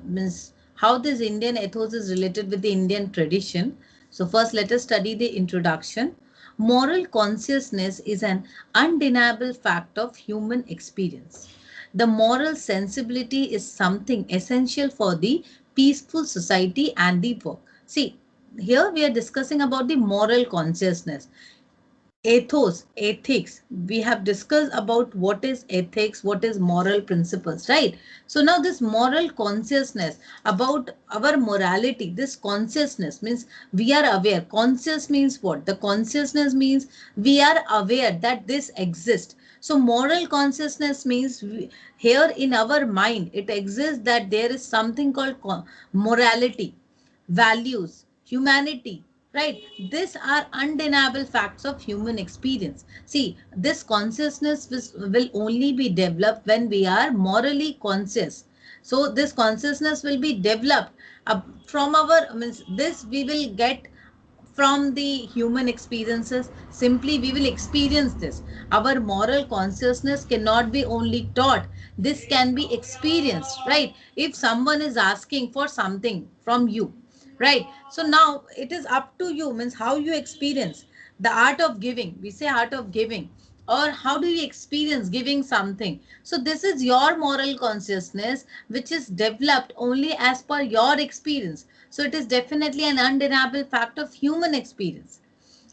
means how this Indian ethos is related with the Indian tradition. So first let us study the introduction. Moral consciousness is an undeniable fact of human experience. The moral sensibility is something essential for the peaceful society and the work. See, here we are discussing about the moral consciousness. Ethos, ethics. We have discussed about what is ethics, what is moral principles, right? So now this moral consciousness about our morality, this consciousness means we are aware. Conscious means what? The consciousness means we are aware that this exists. So moral consciousness means here in our mind, it exists that there is something called morality, values, humanity, right? These are undeniable facts of human experience. See, this consciousness will only be developed when we are morally conscious. So this consciousness will be developed from our, means this we will get from the human experiences. Simply we will experience this. Our moral consciousness cannot be only taught, this can be experienced, right? If someone is asking for something from you, right? So now it is up to you, means how you experience the art of giving. We say art of giving, or how do you experience giving something. So this is your moral consciousness which is developed only as per your experience. So it is definitely an undeniable fact of human experience.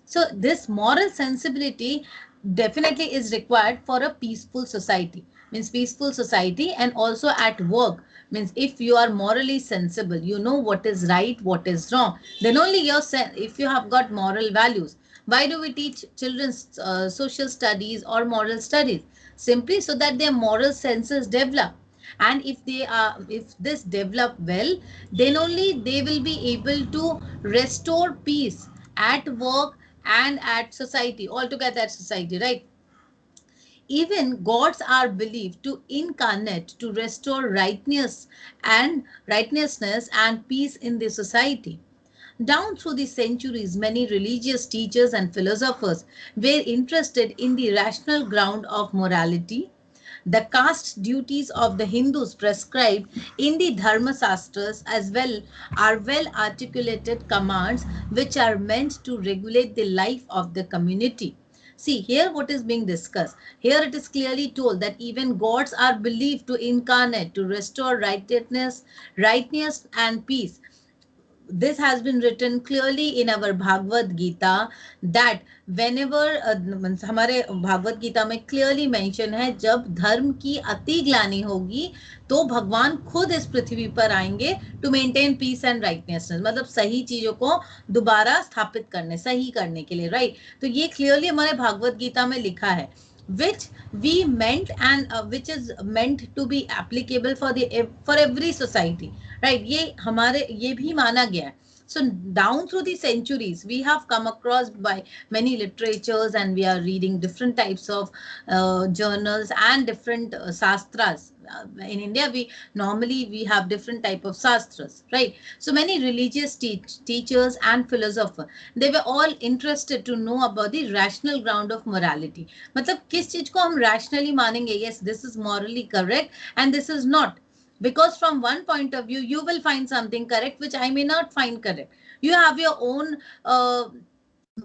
So this moral sensibility definitely is required for a peaceful society. Means peaceful society, and also at work. Means if you are morally sensible, you know what is right, what is wrong. Then only if you have got moral values. Why do we teach children social studies or moral studies? Simply so that their moral senses develop. And if this develop well, then only they will be able to restore peace at work and at society, altogether at society, right? Even gods are believed to incarnate to restore righteousness and peace in the society. Down through the centuries, many religious teachers and philosophers were interested in the rational ground of morality. The caste duties of the Hindus prescribed in the Dharma Shastras as well are well articulated commands which are meant to regulate the life of the community. See, here what is being discussed. Here it is clearly told that even gods are believed to incarnate, to restore rightness and peace. This has been written clearly in our Bhagavad Gita, that whenever हमारे भागवत गीता में clearly mention है, जब धर्म की अति ग्लानि होगी तो भगवान खुद इस पृथ्वी पर आएंगे to maintain peace and righteousness. मतलब सही चीजों को दोबारा स्थापित करने, सही करने के लिए, right? तो ये clearly हमारे भागवत गीता में लिखा है, which we meant and which is meant to be applicable for every society, right? ये हमारे ये भी माना गया है. So down through the centuries, we have come across by many literatures, and we are reading different types of journals and different sastras. In India, we have different type of sastras, right? So many religious teachers and philosophers, they were all interested to know about the rational ground of morality. मतलब किस चीज को हम rationally मानेंगे? Yes, this is morally correct and this is not. Because from one point of view, you will find something correct, which I may not find correct. You have your own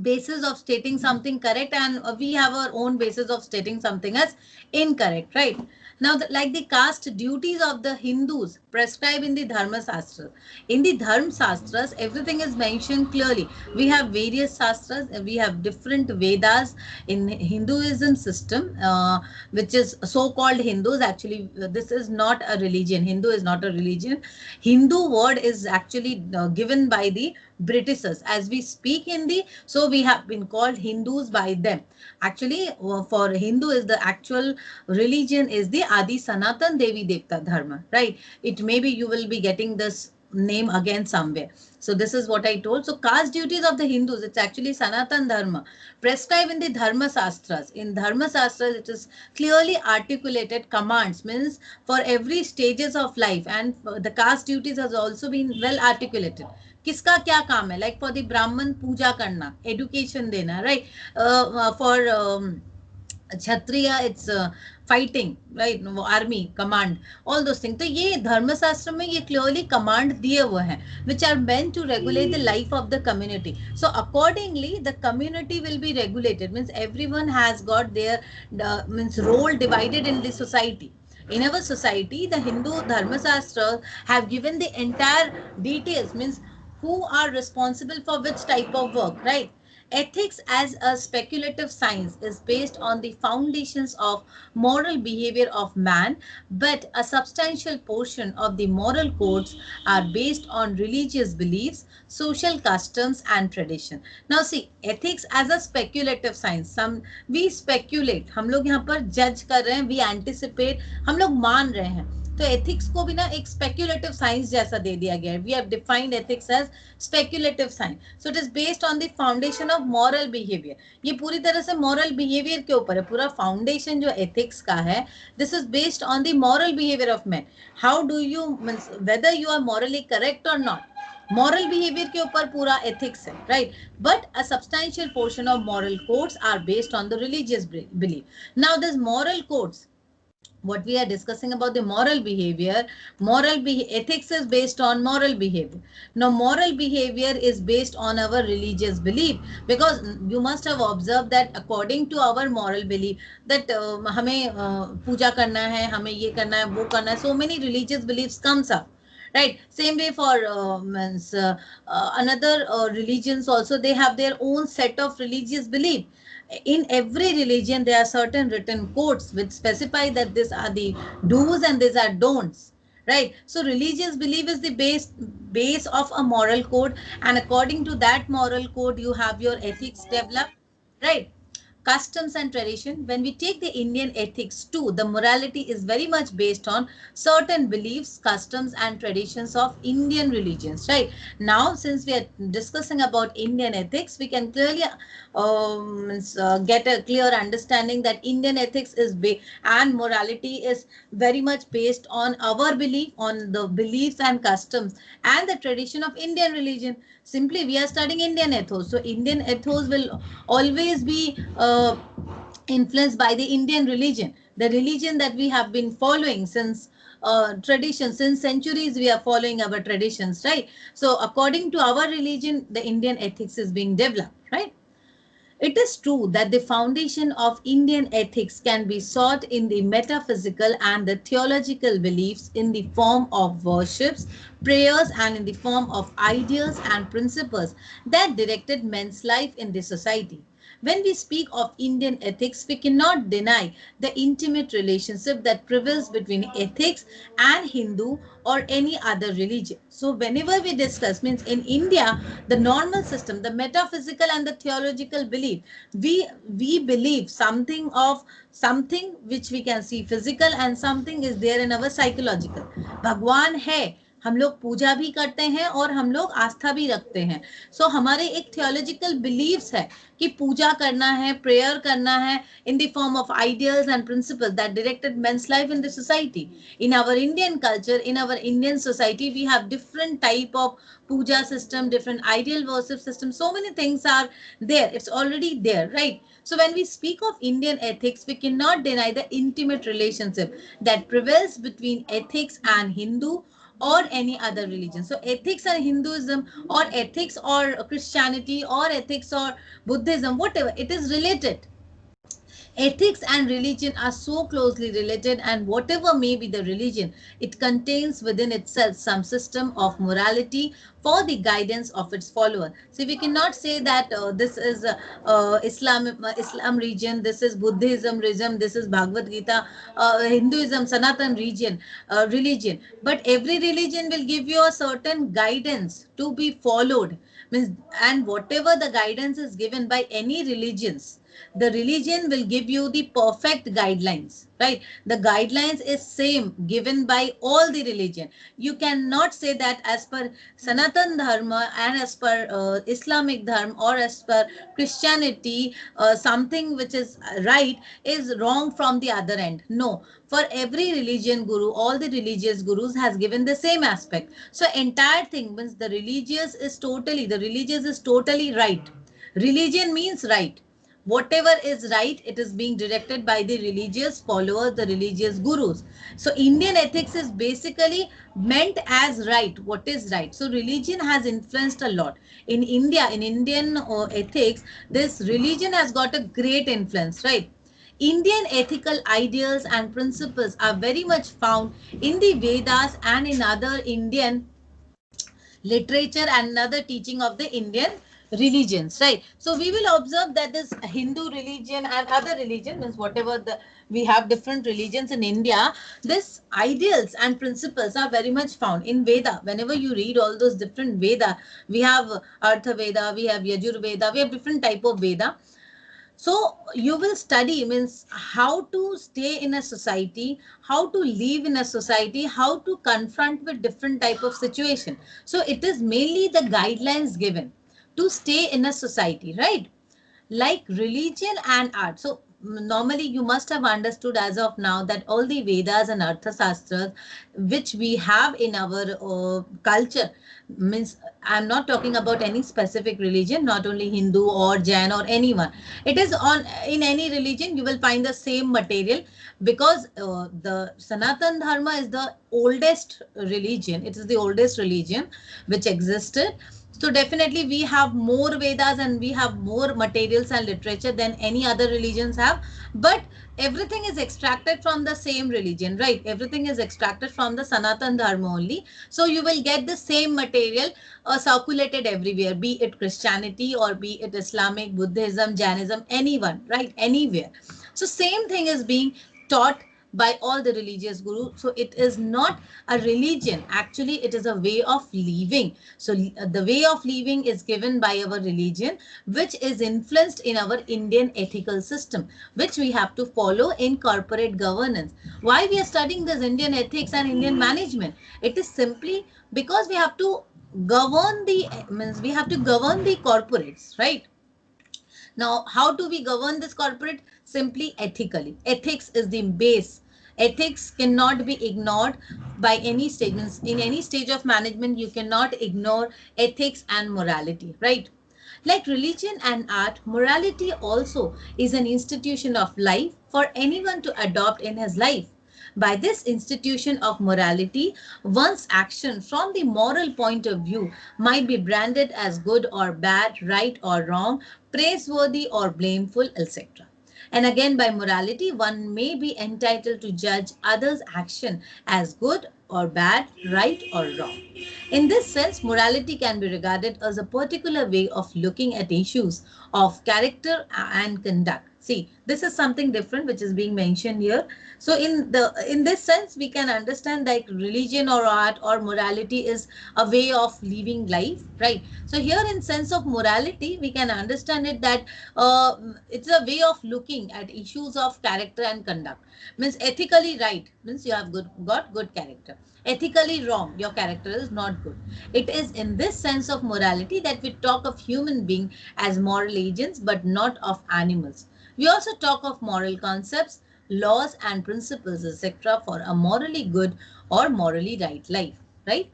basis of stating something correct, and we have our own basis of stating something as incorrect, right? Now, like the caste duties of the Hindus prescribed in the Dharma Shastras. In the Dharma Shastras, everything is mentioned clearly. We have various Shastras, we have different Vedas in Hinduism system, which is so-called Hindus. Actually, this is not a religion. Hindu is not a religion. Hindu word is actually given by the Britishers. As we speak Hindi, so we have been called Hindus by them. Actually, for Hindu is the actual religion is the Adi Sanatan Devi Devta Dharma, right? It maybe you will be getting this name again somewhere. So this is what I told. So caste duties of the Hindus, it's actually Sanatan Dharma prescribed in the Dharma Shastras. In Dharma Shastras, it is clearly articulated commands, means for every stages of life, and the caste duties has also been well articulated. किसका क्या काम है? Like for the Brahman, पूजा करना, education देना, right? For Kshatriya, it's fighting, right, वो army command, all those thing. तो ये धर्मशास्त्र में ये क्लियरली कमांड दिए हुए हैं, which are meant to regulate the life of the community. So accordingly the community will be regulated, means everyone has got their means role divided in the society. In our society, the Hindu Dharma Shastra have given the entire details, means who are responsible for which type of work, right? Ethics as a speculative science is based on the foundations of moral behavior of man, but a substantial portion of the moral codes are based on religious beliefs, social customs and tradition. Now see, ethics as a speculative science, some we speculate, हम लोग यहाँ पर judge कर रहे हैं, we anticipate, हम लोग मान रहे हैं। तो एथिक्स को भी ना एक स्पेक्युलेटिव साइंस जैसा दे दिया गया है। We have defined ethics as speculative science. So it is based on the foundation of moral behaviour. ये पूरी तरह से मॉरल बिहेवियर के ऊपर है। पूरा फाउंडेशन जो एथिक्स का है, this is based on the moral behaviour of man. How do you means whether you are morally correct और नॉट। मॉरल बिहेवियर के ऊपर पूरा एथिक्स है, right. But a substantial portion of moral codes are based on the religious belief. Now this moral codes, what we are discussing about the moral behavior, ethics is based on moral behavior. Now moral behavior is based on our religious belief, because you must have observed that according to our moral belief that हमें पूजा करना है, हमें ये करना है, वो करना है, so many religious beliefs comes up, right? Same way for another religions also, they have their own set of religious belief. In every religion there are certain written codes which specify that these are the do's and these are don'ts, right? So religious belief is the base of a moral code, and according to that moral code you have your ethics developed, right? Customs and tradition. When we take the Indian ethics too, the morality is very much based on certain beliefs, customs and traditions of Indian religions, right? Now since we are discussing about Indian ethics, we can clearly get a clear understanding that Indian ethics is and morality is very much based on our belief, on the beliefs and customs and the tradition of Indian religion. Simply we are studying Indian ethos, so Indian ethos will always be influenced by the Indian religion, the religion that we have been following since tradition, since centuries we are following our traditions, right? So according to our religion, the Indian ethics is being developed, right? It is true that the foundation of Indian ethics can be sought in the metaphysical and the theological beliefs in the form of worships, prayers, and in the form of ideas and principles that directed men's life in the society. When we speak of Indian ethics, we cannot deny the intimate relationship that prevails between ethics and Hindu or any other religion. So whenever we discuss, means in India, the normal system, the metaphysical and the theological belief, we believe something which we can see physical and something is there in our psychological. भगवान है, हम लोग पूजा भी करते हैं और हम लोग आस्था भी रखते हैं। सो हमारे एक थियोलॉजिकल बिलीव्स है कि पूजा करना है, प्रेयर करना है in the form of ideals and principles that directed men's life in the society. In our Indian culture, in our Indian society, we have different type of puja system, different ideal worship system, so many things are there, it's already there, right? So when we speak of Indian ethics, we cannot deny the intimate relationship that prevails between ethics and Hindu or any other religion. So ethics and Hinduism or ethics or Christianity or ethics or Buddhism, whatever, it is related. Ethics and religion are so closely related, and whatever may be the religion, it contains within itself some system of morality for the guidance of its follower. So we cannot say that this is Islam region, this is Buddhism region, this is Bhagavad Gita, Hinduism, Sanatan religion. But every religion will give you a certain guidance to be followed. And whatever the guidance is given by any religions, the religion will give you the perfect guidelines, right? The guidelines is same given by all the religion. You cannot say that as per Sanatan Dharma and as per Islamic Dharma or as per Christianity, something which is right is wrong from the other end. No, for every religion guru, all the religious gurus has given the same aspect. So entire thing means the religious is totally right. Religion means right. Whatever is right, it is being directed by the religious followers, the religious gurus. So Indian ethics is basically meant as right, what is right. So religion has influenced a lot. In India, in Indian ethics, this religion has got a great influence, right? Indian ethical ideals and principles are very much found in the Vedas and in other Indian literature and another teaching of the Indian religions, right? So we will observe that this Hindu religion and other religion means whatever the we have different religions in India, this ideals and principles are very much found in Veda. Whenever you read all those different Veda, we have Artha Veda, we have Yajur Veda, we have different type of Veda. So you will study means how to stay in a society, how to live in a society, how to confront with different type of situation. So it is mainly the guidelines given to stay in a society, right? Like religion and art. So normally you must have understood as of now that all the Vedas and Arthashastras which we have in our culture means I'm not talking about any specific religion, not only Hindu or Jain or anyone. It is on in any religion you will find the same material because the Sanatan Dharma is the oldest religion. It is the oldest religion which existed, so definitely we have more Vedas and we have more materials and literature than any other religions have. But everything is extracted from the same religion, right? Everything is extracted from the Sanatan Dharma only. So you will get the same material circulated everywhere, be it Christianity or be it Islamic, Buddhism, Jainism, anyone, right? Anywhere. So same thing is being taught by all the religious gurus. So it is not a religion, actually it is a way of living. So the way of living is given by our religion, which is influenced in our Indian ethical system, which we have to follow in corporate governance. Why we are studying this Indian ethics and Indian management? It is simply because we have to govern the means we have to govern the corporates, right? Now, how do we govern this corporate? Simply ethically. Ethics is the base. Ethics cannot be ignored by any statements. In any stage of management, you cannot ignore ethics and morality, right? Like religion and art, morality also is an institution of life for anyone to adopt in his life. By this institution of morality, one's action from the moral point of view might be branded as good or bad, right or wrong, praiseworthy or blameful, etc. And again, by morality, one may be entitled to judge others' action as good or bad, right or wrong. In this sense, morality can be regarded as a particular way of looking at issues of character and conduct. See, this is something different which is being mentioned here. So in this sense, we can understand that religion or art or morality is a way of living life, right? So here in sense of morality, we can understand it that it's a way of looking at issues of character and conduct. Means ethically right means you have got good character. Ethically wrong, your character is not good. It is in this sense of morality that we talk of human being as moral agents, but not of animals. We also talk of moral concepts, laws and principles, etc. for a morally good or morally right life, right?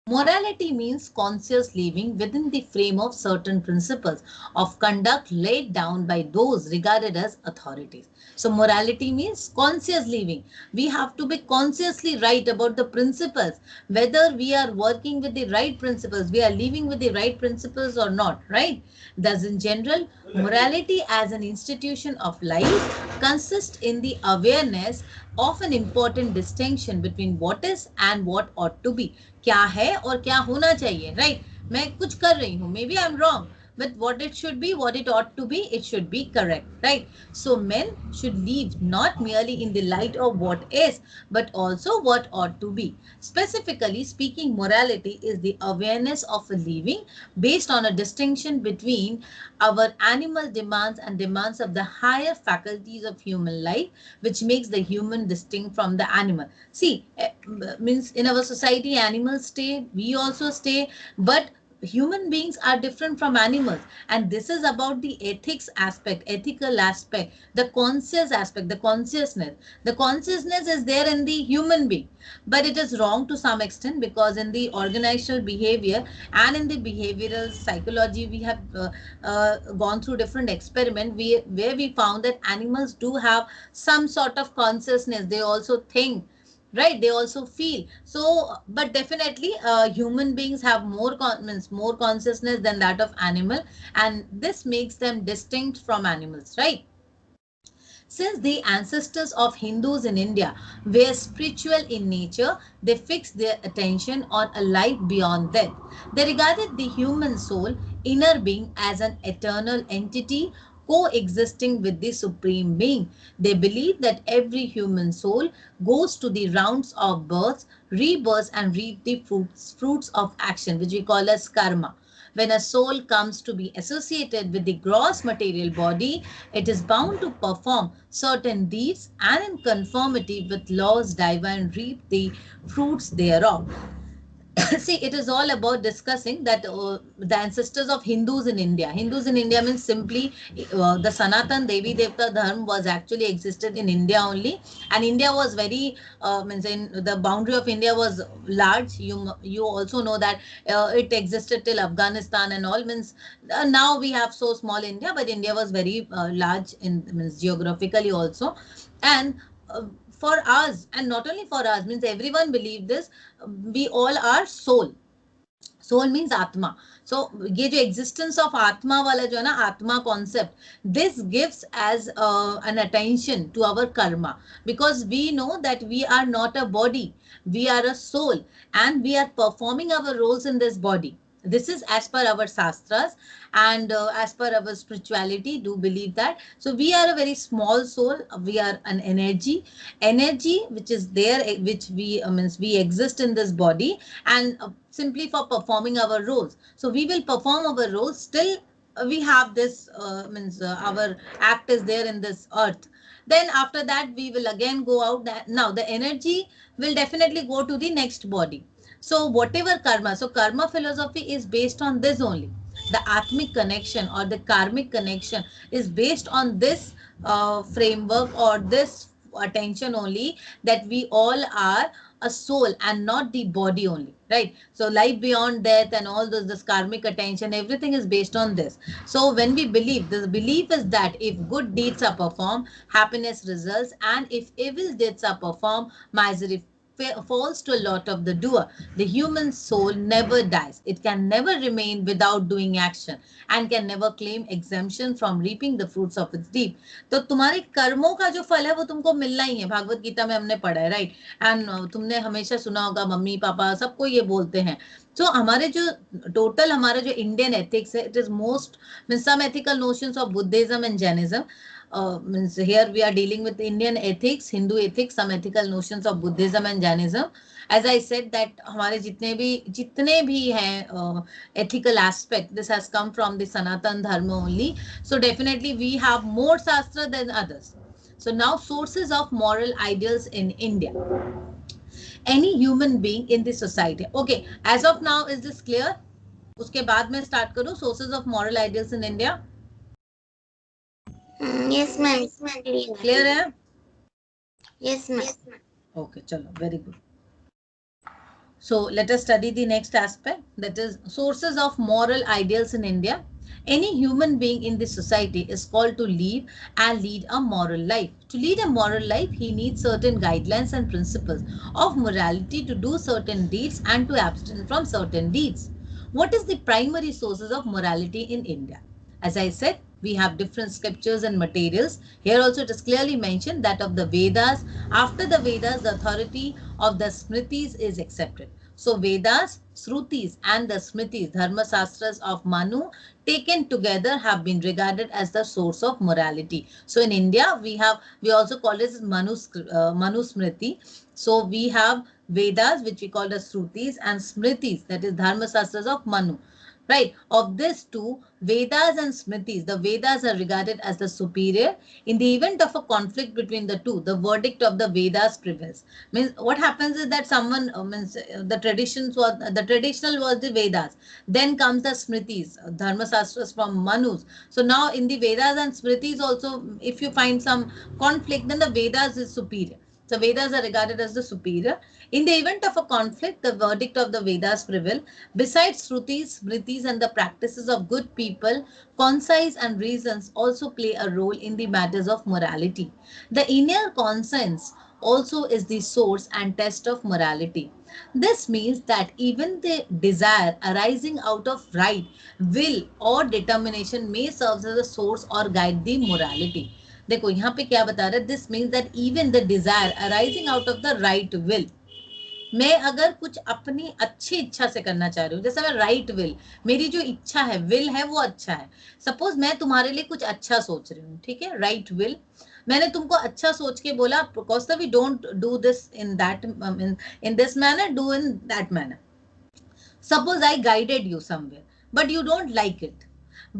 Morality means conscious living within the frame of certain principles of conduct laid down by those regarded as authorities. So morality means conscious living. We have to be consciously right about the principles, whether we are working with the right principles, we are living with the right principles or not, right? Thus, in general, morality as an institution of life consists in the awareness of an important distinction between what is and what ought to be. क्या है और क्या होना चाहिए, right? मैं कुछ कर रही हूँ, maybe I'm wrong, but what it should be, what it ought to be, it should be correct, right? So men should live not merely in the light of what is, but also what ought to be. Specifically speaking, morality is the awareness of a living based on a distinction between our animal demands and demands of the higher faculties of human life, which makes the human distinct from the animal. See, means in our society, animals stay, we also stay, but human beings are different from animals, and this is about the ethics aspect, ethical aspect, the conscious aspect, the consciousness is there in the human being, but it is wrong to some extent, because in the organizational behavior and in the behavioral psychology we have gone through different experiment where we found that animals do have some sort of consciousness. They also think, right? They also feel. So but definitely human beings have means more consciousness than that of animal, and this makes them distinct from animals, right? Since the ancestors of Hindus in India were spiritual in nature, they fixed their attention on a life beyond death. They regarded the human soul, inner being, as an eternal entity coexisting with the supreme being. They believe that every human soul goes to the rounds of births, rebirths, and reap the fruits of action, which we call as karma. When a soul comes to be associated with the gross material body, it is bound to perform certain deeds and in conformity with laws divine reap the fruits thereof. See, it is all about discussing that the ancestors of Hindus in India. Hindus in India means simply the Sanatan Devi Devta Dharma was actually existed in India only, and India was very means in the boundary of India was large. You also know that it existed till Afghanistan and all, means now we have so small India, but India was very large in means geographically also, and for us, and not only for us, means everyone believe this, we all are soul. Soul means आत्मा. So ये जो existence of आत्मा वाला जो है ना, आत्मा concept, this gives as an attention to our karma, because we know that we are not a body, we are a soul, and we are performing our roles in this body. This is as per our shastras, and as per our spirituality do believe that. So we are a very small soul, we are an energy which is there, which we means we exist in this body, and simply for performing our roles. So we will perform our roles still. We have this means our act is there in this earth. Then after that we will again go out. Now the energy will definitely go to the next body. So whatever karma, so karma philosophy is based on this only. The atmic connection or the karmic connection is based on this framework or this attention only, that we all are a soul and not the body only, right? So life beyond death and all this karmic attention, everything is based on this. So when we believe, the belief is that if good deeds are performed, happiness results, and if evil deeds are performed, misery falls to a lot of the doer. The human soul never dies. It can never remain without doing action and can never claim exemption from reaping the fruits of its deed. तो तुम्हारे कर्मों का जो फल है वो तुमको मिलना ही है, भागवत गीता में हमने पढ़ा है, राइट? एंड तुमने हमेशा सुना होगा, मम्मी पापा सबको ये बोलते हैं. So हमारे जो टोटल हमारा जो इंडियन एथिक्स है, it is most mean some ethical notions of Buddhism and Jainism. Means here we are dealing with Indian ethics, Hindu ethics, some ethical notions of Buddhism and Jainism. As I said that हमारे जितने भी हैं ethical aspect, this has come from the Sanatan Dharma only. So definitely we have more Shastra than others. So now sources of moral ideals in India. Any human being in the society. Okay, as of now, is this clear? उसके बाद में start करूँ sources of moral ideals in India. Yes, ma'am. Clear है? Yes, ma'am. Okay, chalo, very good. So let us study the next aspect, that is sources of moral ideals in India. Any human being in the society is called to live and lead a moral life. To lead a moral life, he needs certain guidelines and principles of morality to do certain deeds and to abstain from certain deeds. What is the primary sources of morality in India? As I said, we have different scriptures and materials. Here also it is clearly mentioned that of the Vedas. After the Vedas, the authority of the Smritis is accepted. So Vedas, Shrutis and the Smritis, Dharma Shastras of Manu, taken together have been regarded as the source of morality. So in India, we also call this Manu Smriti. So we have Vedas, which we call as Shrutis, and Smritis, that is Dharma Shastras of Manu. Right. Of these two, Vedas and Smritis, the Vedas are regarded as the superior. In the event of a conflict between the two, the verdict of the Vedas prevails. Means what happens is that someone means the traditions was the traditional was the Vedas. Then comes the Smritis, Dharma Shastras from Manus. So now in the Vedas and Smritis also, if you find some conflict, then the Vedas is superior. So Vedas are regarded as the superior. In the event of a conflict, the verdict of the Vedas prevail. Besides Shrutis, Smritis, and the practices of good people, conscience and reasons also play a role in the matters of morality. The inner conscience also is the source and test of morality. This means that even the desire arising out of right, will, or determination may serve as a source or guide the morality. देखो यहाँ पे क्या बता रहा है, this means that even the desire arising out of the right will, मैं अगर कुछ अपनी अच्छी इच्छा से करना चाह रही हूँ, जैसे मैं राइट विल, मेरी जो इच्छा है, विल है वो अच्छा है, सपोज मैं तुम्हारे लिए कुछ अच्छा सोच रही हूँ, ठीक है, राइट विल, मैंने तुमको अच्छा सोच के बोला Kaustavi don't do this in that in this manner, do in that manner. Suppose I guided you somewhere, but you don't like it.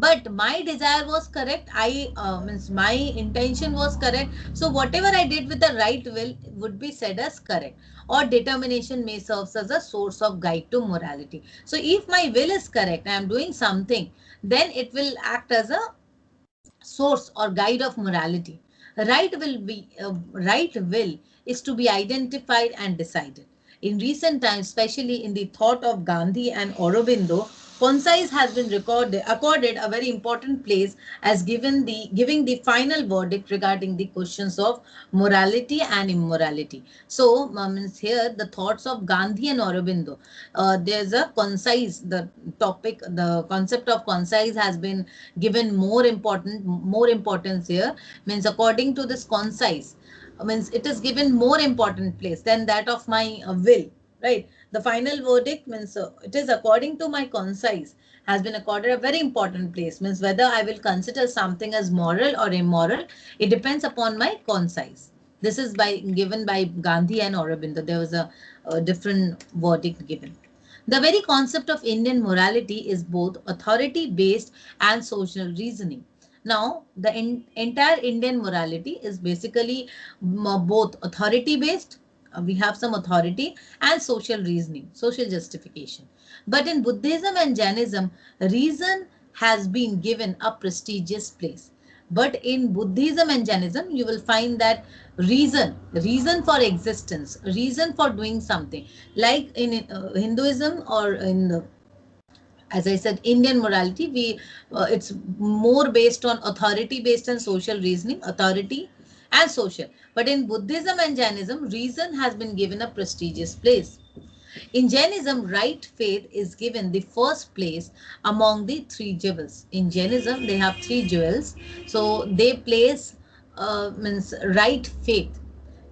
But my desire was correct. I means my intention was correct. So whatever I did with the right will would be said as correct. Or determination may serve as a source of guide to morality. So if my will is correct, I am doing something, then it will act as a source or guide of morality. Right will is to be identified and decided. In recent times, especially in the thought of Gandhi and Aurobindo, conscience has been accorded a very important place as giving the final verdict regarding the questions of morality and immorality. So, means here the thoughts of Gandhi and Aurobindo. There's a concise, the topic, the concept of concise has been given more importance here. Means according to this concise, means it is given more important place than that of my will, right? The final verdict means it is according to my concise has been accorded a very important place, means whether I will consider something as moral or immoral, it depends upon my concise. This is by given by Gandhi and Aurobindo. There was a different verdict given. The very concept of Indian morality is both authority based and social reasoning. Now, the entire Indian morality is basically both authority based, we have some authority, and social reasoning, social justification. But in Buddhism and Jainism, reason has been given a prestigious place. But in Buddhism and Jainism, you will find that reason for existence, reason for doing something, like in Hinduism or in the, as I said, Indian morality, we it's more based on authority based and social reasoning, authority and social. But in Buddhism and Jainism, reason has been given a prestigious place. In Jainism, right faith is given the first place among the three jewels. In Jainism, they have three jewels. So they place means right faith.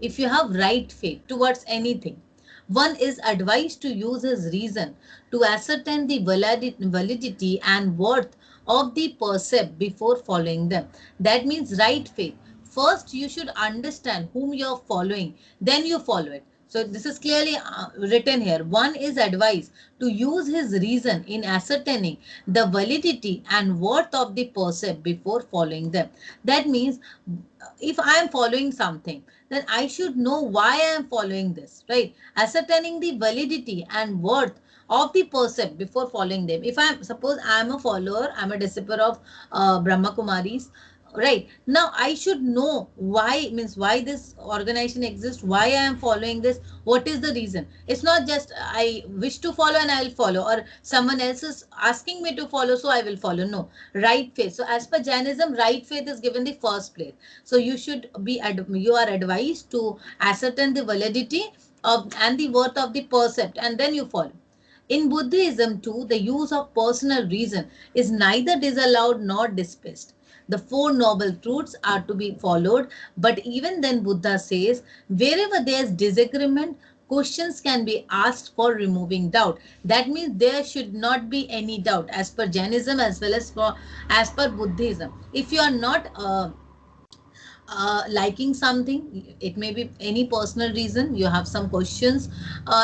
If you have right faith towards anything, one is advised to use his reason to ascertain the validity and worth of the percept before following them. That means right faith. First, you should understand whom you are following, then you follow it. So this is clearly written here. One is advised to use his reason in ascertaining the validity and worth of the percept before following them. That means if I am following something, then I should know why I am following this, right? Ascertaining the validity and worth of the percept before following them. If I suppose I am a follower, I am a disciple of Brahma Kumaris, right? Now I should know why, means why this organization exists, why I am following this, what is the reason. It's not just I wish to follow and I will follow, or someone else is asking me to follow so I will follow. No, right faith. So as per Jainism, right faith is given the first place. So you should be you are advised to ascertain the validity of and the worth of the percept, and then you follow. In Buddhism too, the use of personal reason is neither disallowed nor dismissed. The Four Noble Truths are to be followed, but even then Buddha says, wherever there is disagreement, questions can be asked for removing doubt. That means there should not be any doubt as per Jainism as well as per Buddhism. If you are not liking something, it may be any personal reason, you have some questions,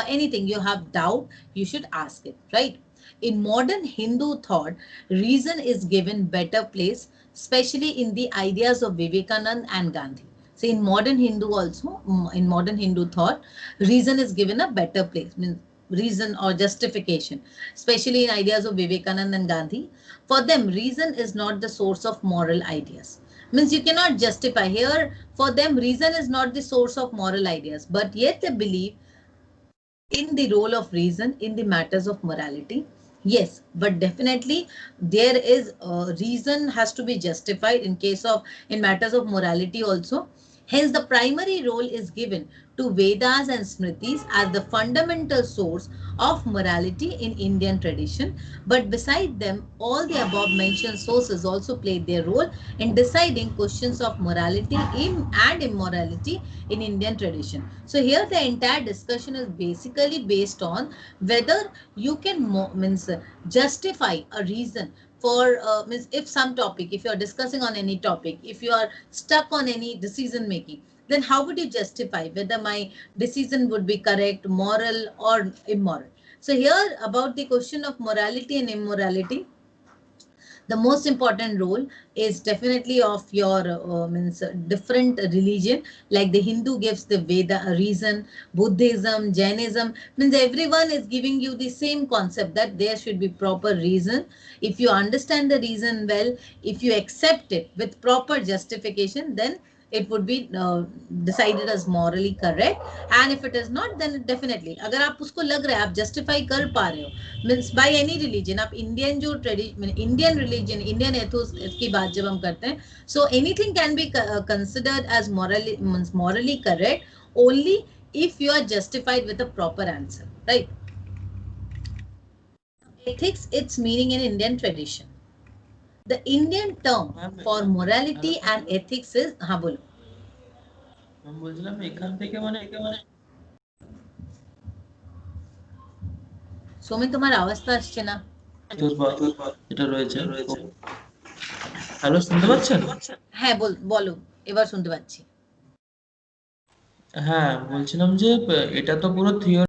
anything, you have doubt, you should ask it, right? In modern Hindu thought, reason is given better place, especially in the ideas of Vivekananda and Gandhi. So in modern Hindu also, in modern Hindu thought, reason is given a better place, means reason or justification, especially in ideas of Vivekananda and Gandhi. For them, reason is not the source of moral ideas. Means you cannot justify here. For them, reason is not the source of moral ideas, but yet they believe in the role of reason in the matters of morality. Yes, but definitely there is reason has to be justified in case of in matters of morality also. Hence, the primary role is given to Vedas and Smritis as the fundamental source of morality in Indian tradition. But beside them, all the above mentioned sources also play their role in deciding questions of morality and immorality in Indian tradition. So here the entire discussion is basically based on whether you can means justify a reason for means if some topic, if you are discussing on any topic, if you are stuck on any decision making, then how would you justify whether my decision would be correct, moral or immoral? So here about the question of morality and immorality, the most important role is definitely of your means different religion, like the Hindu gives the Veda reason, Buddhism, Jainism, means everyone is giving you the same concept that there should be proper reason. If you understand the reason well, if you accept it with proper justification, then it would be decided as morally correct. And if it is not, then definitely अगर आप उसको लग रहा है आप justify कर पा रहे हो, मीन्स बाय एनी रिलीजन, आप इंडियन जो tradition Indian religion Indian ethos की बात जब हम करते हैं, so anything can be considered as morally correct only if you are justified with a proper answer, right? Ethics, its meaning in Indian tradition. The Indian term for morality and ethics is, हाँ बोलो। আমি বলছিলাম এখান থেকে মানে সৌমিক তোমার আওয়াজটা আসছে না। এটা রয়েছে। হ্যালো, শুনতে পাচ্ছেন? হ্যাঁ বলো, এবার শুনতে পাচ্ছি। হ্যাঁ, বলছিলাম যে এটা তো পুরো থিওরি